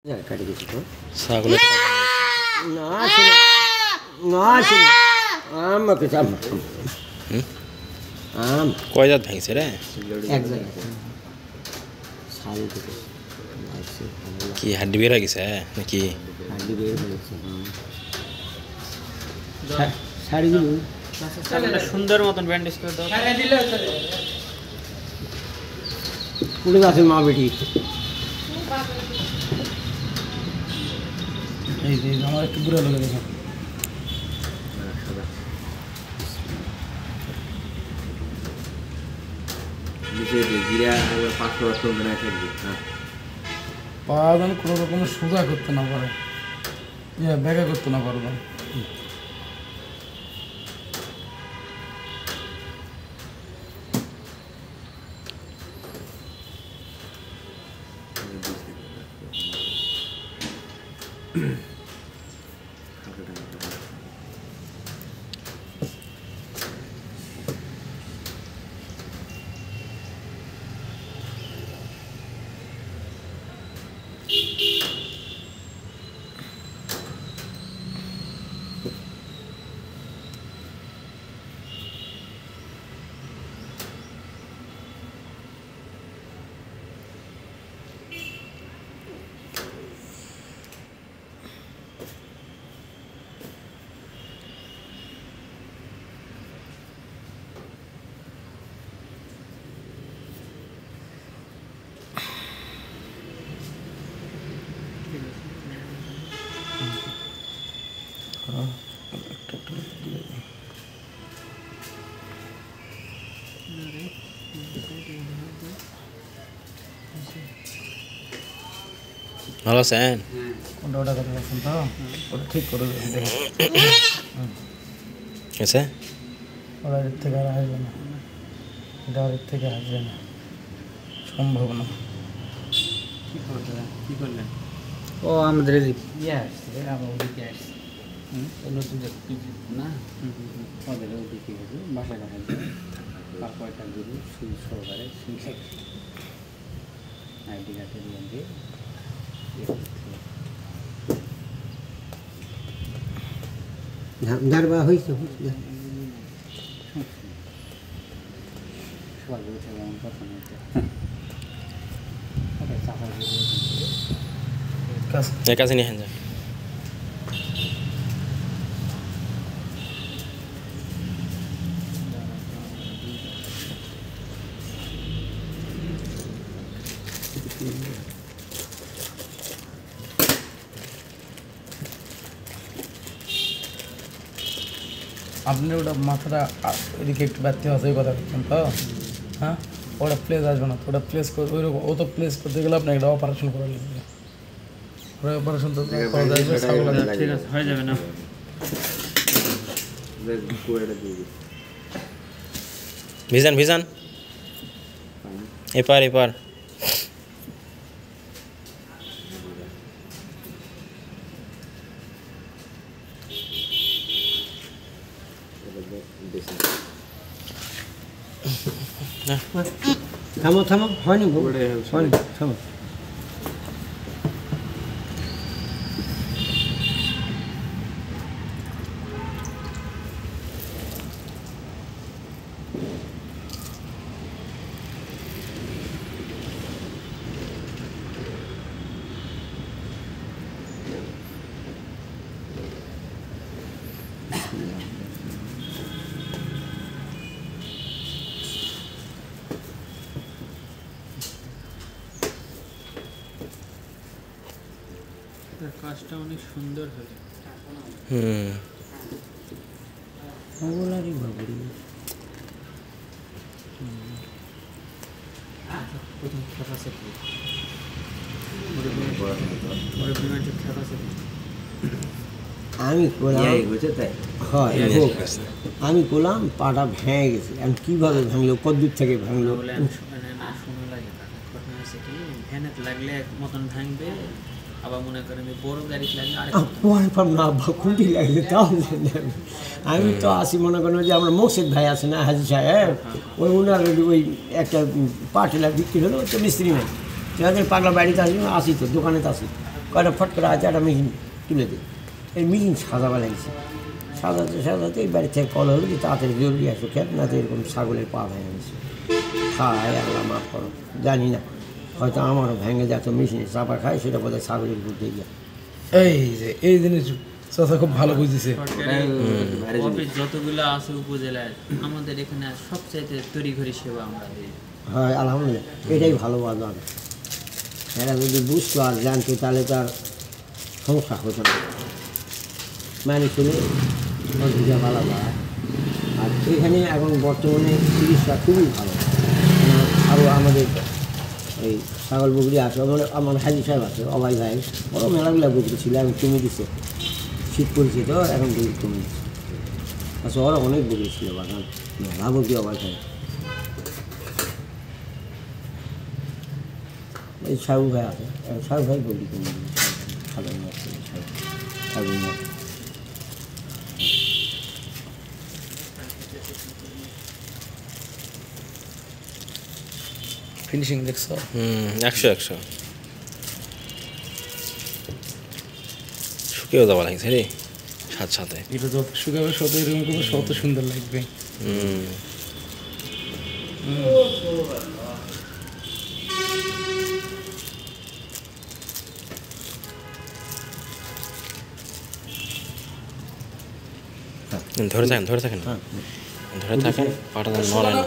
ছাগলের কয় জাত ভাঙছে রে? কি হাড্ডি বের হয়ে গেছে নাকি? সুন্দর মতন ব্যান্ডেজ করে দাও। পুরো গাছের মা বেটি আমার একটু বুড়ো লেগে দেখো। পা যেন কোনো রকম সোজা করতে না পারে, ব্যাগা করতে না পারবে। ভালো আছেন? ওটা কথা বলছেন তো, ওটা ঠিক করে আছে। ওরা এর থেকে আর আসবে না, এটা এর থেকে আসবে না, সম্ভব না। কি করলেন? ও আমাদের ইয়ে আসছে, আমার ওদিকে আসছে। নতুন না ওদের ওদিকে গেছে, বাসায় দেখা যায় কয়টা গরু সুই সহকারে আইডি কার্ডে দিয়ে ধারবা হয়েছে সবাই বলছে যেমন কথা হয়েছে কাছে নিয়ে যান। আপনি ওটা মাথাটা এদিকে একটু ব্যর্থ আছে এই কথা বলছেন তো, হ্যাঁ? ওটা প্লেস আসবে না, ওটা প্লেস করে ওই রকম ও তো প্লেস করতে গেলে আপনাকে একটা অপারেশন করা লাগবে। ওই অপারেশন তো করা যাবে, ঠিক আছে হয়ে যাবে না। ভিজান ভিজান এপার এপার। থামো থামো, হয়নি হয়নি, থামো। কাজটা অনেক সুন্দর হলো। ওগুলারই ভাবি প্রথম ক্যাপাসিটি আমি আমি করলাম, পাটা ভেঙে গেছে। আমি কীভাবে ভাঙলো, কদ্দূর থেকে ভাঙলো? শোনা লাগে ঘটনা হচ্ছে কি, ভ্যানে লাগলে এক মতন ভাঙবে, আবার মনে করেন বড় গাড়ি লাগলে খুঁটি লাগলে তাও আমি তো আসি মনে করেন যে আমরা মোর্শেদ ভাই আছে না, হাজি সাহেব, ওই ওনার ওই একটা পাটেলা বিক্রি হলো, তো মিস্ত্রি নেই, পাগলা বাড়িতে আসি, আসি তো দোকানে তো আসি, কয়টা ফট করে আছে একটা মেশিন তুলে দিই, এই মেশিন সাজাবা লাগছে, সাজাতে এই বাড়ির থেকে কল হলো যে তাড়াতাড়ি জরুরি আসো খেত না তো এরকম ছাগলের পা ভেঙে গেছে। খায় আল্লাহ মাফ করো, জানি না, হয়তো আমারও ভেঙে যেত মেশিনে চাপা খায়, সেটা বোধহয় ছাগলের উপর দিয়ে যায়। এই জিনিস চাচা খুব ভালো বুঝতেছে। অফিস যতগুলো আছে উপজেলায় আমাদের এখানে সবচাইতে তড়িঘড়ি সেবা আমরা দিই। হয় আলহামদুলিল্লাহ, এটাই ভালো বাজার। এরা যদি বুঝতো আর জানতো তাহলে তো আর সমস্যা হতো না, মানে শুনে অসুবিধা ভালো যায়। আর এখানে এখন বর্তমানে চিকিৎসা খুবই ভালো, আরও আমাদের এই ছাগল বকরি আছে, আমার হাজি সাহেব আছে, অবাই ভাই, বড় মেলাগুলা বকরি ছিল, এখন কমে দিচ্ছে, শীত পড়েছে তো এখন বকরি কমে দিচ্ছে। আচ্ছা, ওরা অনেক বকরি ছিল বাগান, মেলা বকরি অবাই ভাই। এই সাহু ভাই আছে, সাহু ভাই বকরি কমে দিচ্ছে, সাগর সাগর ফিনিশিং দেখছো? 100 শুকিয়েও যাওয়া লাগছে রে সাথে। এটা যত শুকাবে তত এরকম করবে, তত সুন্দর লাগবে। ধরে থাকেন, পাটা নড়ে না।